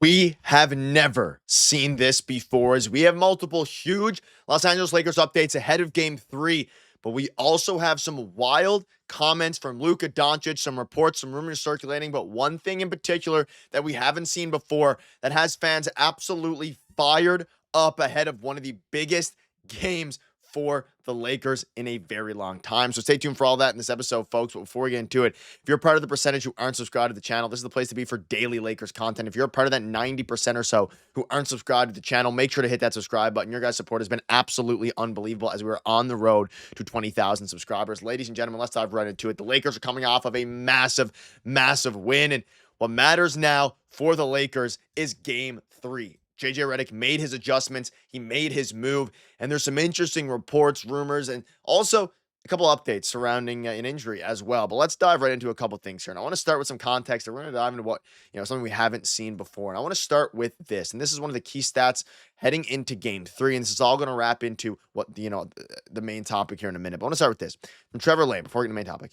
We have never seen this before as we have multiple huge Los Angeles Lakers updates ahead of game 3, but we also have some wild comments from Luka Doncic, some reports, some rumors circulating, but one thing in particular that we haven't seen before that has fans absolutely fired up ahead of one of the biggest games for the Lakers in a very long time. So stay tuned for all that in this episode, folks. But before we get into it, if you're part of the percentage who aren't subscribed to the channel, this is the place to be for daily Lakers content. If you're a part of that 90% or so who aren't subscribed to the channel, make sure to hit that subscribe button. Your guys' support has been absolutely unbelievable as we are on the road to 20,000 subscribers. Ladies and gentlemen, let's dive right into it. The Lakers are coming off of a massive, massive win. And what matters now for the Lakers is game 3. JJ Redick made his adjustments. He made his move. And there's some interesting reports, rumors, and also a couple updates surrounding an injury as well. But let's dive right into a couple things here. And I want to start with some context. And we're going to dive into what, something we haven't seen before. And I want to start with this. And this is one of the key stats heading into game 3. And this is all going to wrap into what, the main topic here in a minute. But I want to start with this from Trevor Lane before we get to the main topic.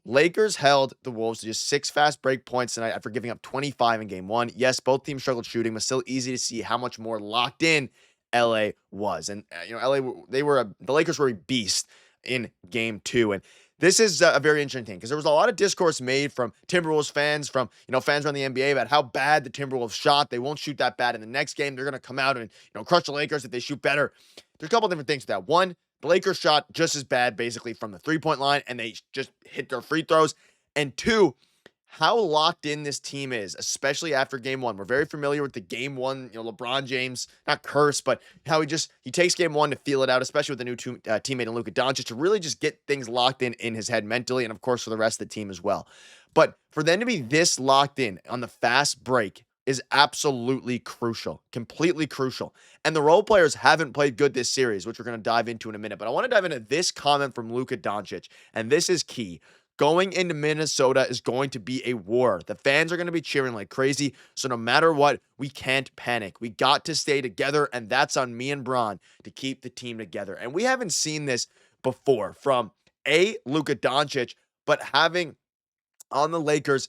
Lakers held the Wolves to just 6 fast break points tonight after giving up 25 in game 1. Yes, both teams struggled shooting, but still easy to see how much more locked in LA was. And, the Lakers were a beast in game 2. And this is a very interesting thing because there was a lot of discourse made from Timberwolves fans, from, fans around the NBA about how bad the Timberwolves shot. They won't shoot that bad in the next game. They're going to come out and, crush the Lakers if they shoot better. There's a couple different things to that. One, the Lakers shot just as bad basically from the three-point line, and they just hit their free throws. And 2, how locked in this team is, especially after game 1. We're very familiar with the game 1, LeBron James, not curse, but how he takes game 1 to feel it out, especially with the new teammate in Luka Doncic, to really just get things locked in his head mentally, and of course for the rest of the team as well. But for them to be this locked in on the fast break is absolutely crucial, completely crucial. And the role players haven't played good this series, which we're going to dive into in a minute. But I want to dive into this comment from Luka Doncic, and this is key. Going into Minnesota is going to be a war. The fans are going to be cheering like crazy. So no matter what, we can't panic. We got to stay together, and that's on me and Bron to keep the team together. And we haven't seen this before from Luka Doncic, but having on the Lakers,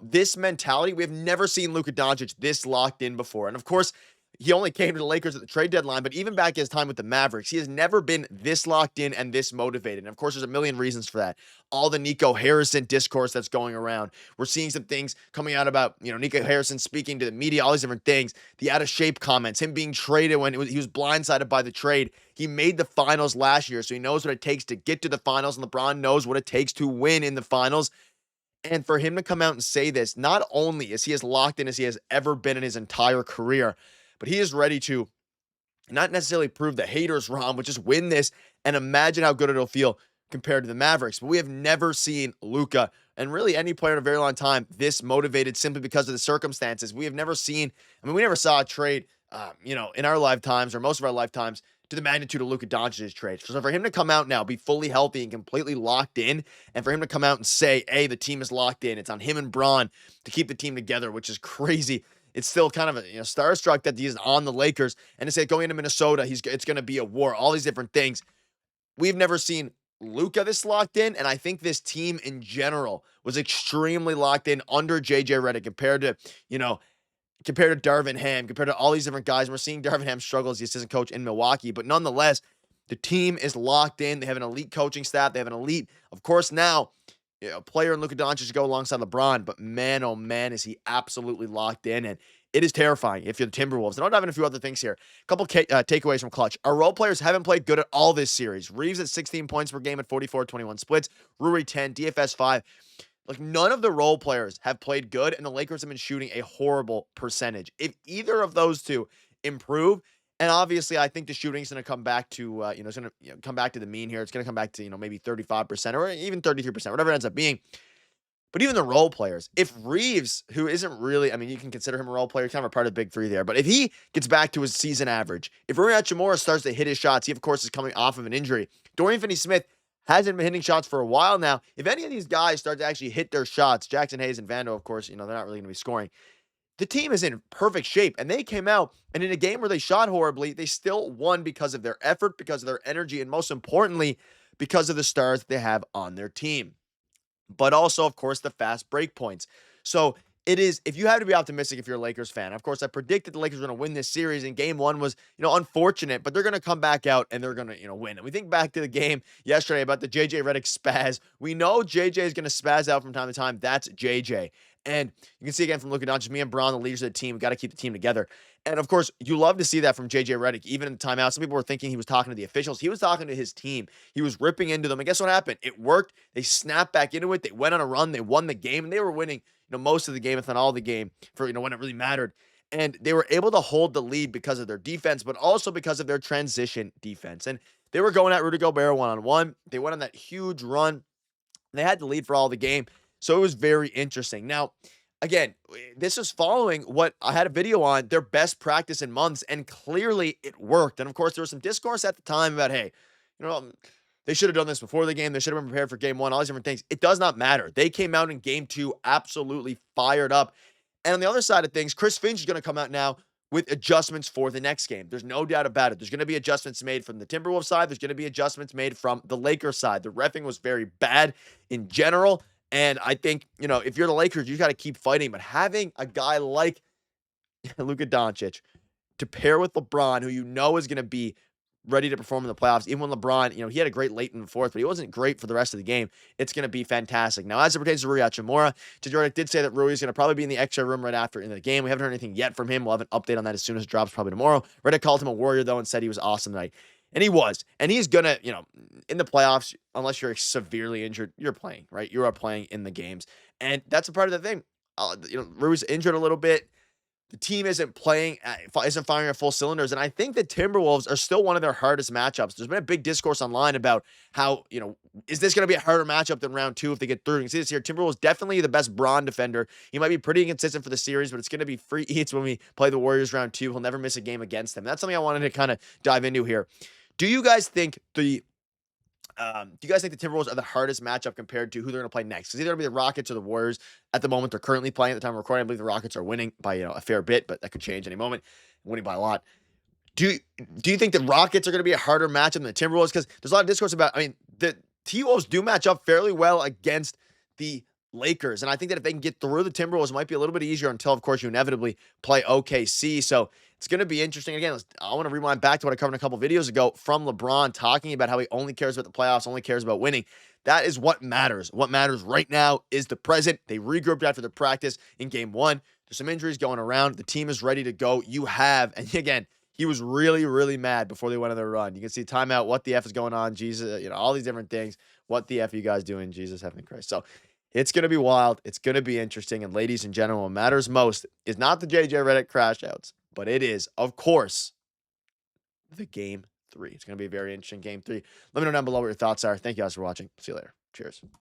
this mentality. We have never seen Luka Doncic this locked in before. And of course, he only came to the Lakers at the trade deadline, but even back his time with the Mavericks, he has never been this locked in and this motivated. And of course, there's a million reasons for that. All the Nico Harrison discourse that's going around. We're seeing some things coming out about, Nico Harrison speaking to the media, all these different things. The out of shape comments, him being traded when he was blindsided by the trade. He made the finals last year, so he knows what it takes to get to the finals, and LeBron knows what it takes to win in the finals. And for him to come out and say this, not only is he as locked in as he has ever been in his entire career, but he is ready to not necessarily prove the haters wrong, but just win this and imagine how good it'll feel compared to the Mavericks. But we have never seen Luka, and really any player in a very long time, this motivated simply because of the circumstances. We have never seen, we never saw a trade, in our lifetimes or most of our lifetimes to the magnitude of Luka Doncic's trade. So for him to come out now, be fully healthy and completely locked in, and for him to come out and say, hey, the team is locked in, it's on him and Bron to keep the team together, which is crazy. It's still kind of starstruck that he's on the Lakers, and to say going into Minnesota, it's going to be a war, all these different things. We've never seen Luka this locked in, and I think this team in general was extremely locked in under JJ Redick compared to Darvin Ham, compared to all these different guys. And we're seeing Darvin Ham struggle as the assistant coach in Milwaukee, but nonetheless, the team is locked in. They have an elite coaching staff. They have an elite, of course, now player in Luka Doncic to go alongside LeBron, but man, oh man, is he absolutely locked in, and it is terrifying if you're the Timberwolves. And I'll dive in a few other things here. A couple takeaways from Clutch. Our role players haven't played good at all this series. Reaves at 16 points per game at 44-21 splits. Rui 10, DFS 5. Like, none of the role players have played good, and the Lakers have been shooting a horrible percentage. If either of those two improve, and obviously I think the shooting's going to come back to, it's going to come back to the mean here. It's going to come back to, maybe 35% or even 33%, whatever it ends up being. But even the role players, if Reaves, who isn't really, you can consider him a role player, kind of a part of the big 3 there, but if he gets back to his season average, if Rui Hachimura starts to hit his shots, he of course is coming off of an injury. Dorian Finney-Smith hasn't been hitting shots for a while now. If any of these guys start to actually hit their shots, Jackson Hayes and Vando, of course, they're not really going to be scoring. The team is in perfect shape, and they came out, and in a game where they shot horribly, they still won because of their effort, because of their energy, and most importantly, because of the stars they have on their team. But also, of course, the fast break points. So it is, if you have to be optimistic if you're a Lakers fan. Of course, I predicted the Lakers were going to win this series, and game one was, unfortunate, but they're going to come back out and they're going to, win. And we think back to the game yesterday about the JJ Redick spaz. We know JJ is going to spaz out from time to time. That's JJ. And you can see again from Luka Doncic, me and Braun, the leaders of the team, we got to keep the team together. And of course, you love to see that from JJ Redick, even in the timeout. Some people were thinking he was talking to the officials. He was talking to his team. He was ripping into them. And guess what happened? It worked. They snapped back into it. They went on a run. They won the game, and they were winning, most of the game, if not all the game, for, when it really mattered. And they were able to hold the lead because of their defense, but also because of their transition defense. And they were going at Rudy Gobert one-on-one. They went on that huge run. They had the lead for all the game. So it was very interesting. Now, again, this is following what I had a video on, their best practice in months, and clearly it worked. And of course, there was some discourse at the time about, hey, they should have done this before the game. They should have been prepared for game one, all these different things. It does not matter. They came out in game two absolutely fired up. And on the other side of things, Chris Finch is going to come out now with adjustments for the next game. There's no doubt about it. There's going to be adjustments made from the Timberwolves side. There's going to be adjustments made from the Lakers side. The reffing was very bad in general. And I think, if you're the Lakers, you got to keep fighting. But having a guy like Luka Doncic to pair with LeBron, who is going to be ready to perform in the playoffs, even when LeBron, he had a great late in the fourth, but he wasn't great for the rest of the game. It's going to be fantastic. Now, as it pertains to Rui Hachimura, Redick did say that Rui is going to probably be in the extra room right after in the game. We haven't heard anything yet from him. We'll have an update on that as soon as it drops, probably tomorrow. Redick called him a warrior, though, and said he was awesome tonight. And he was. And he's going to, in the playoffs, unless you're severely injured, you're playing, right? You are playing in the games. And that's a part of the thing. Rui's injured a little bit. The team isn't firing at full cylinders. And I think the Timberwolves are still one of their hardest matchups. There's been a big discourse online about how, is this going to be a harder matchup than round two if they get through? You can see this here. Timberwolves definitely the best Braun defender. He might be pretty inconsistent for the series, but it's going to be free eats when we play the Warriors round two. He'll never miss a game against them. That's something I wanted to kind of dive into here. Do you guys think the Timberwolves are the hardest matchup compared to who they're going to play next? It's either going to be the Rockets or the Warriors. At the moment, they're currently playing. At the time of recording, I believe the Rockets are winning by a fair bit, but that could change any moment. Winning by a lot. Do you think the Rockets are going to be a harder matchup than the Timberwolves? Because there's a lot of discourse about. The T-Wolves do match up fairly well against the Lakers, and I think that if they can get through the Timberwolves, it might be a little bit easier until, of course, you inevitably play OKC. So it's going to be interesting. Again, I want to rewind back to what I covered a couple videos ago from LeBron talking about how he only cares about the playoffs, only cares about winning. That is what matters. What matters right now is the present. They regrouped after the practice in game one. There's some injuries going around. The team is ready to go. And again, he was really, really mad before they went on their run. You can see timeout, what the F is going on, Jesus, all these different things. What the F are you guys doing, Jesus, heavenly Christ. So it's going to be wild. It's going to be interesting. And ladies and gentlemen, what matters most is not the JJ Redick crash outs, but it is, of course, the game three. It's going to be a very interesting game three. Let me know down below what your thoughts are. Thank you guys for watching. See you later. Cheers.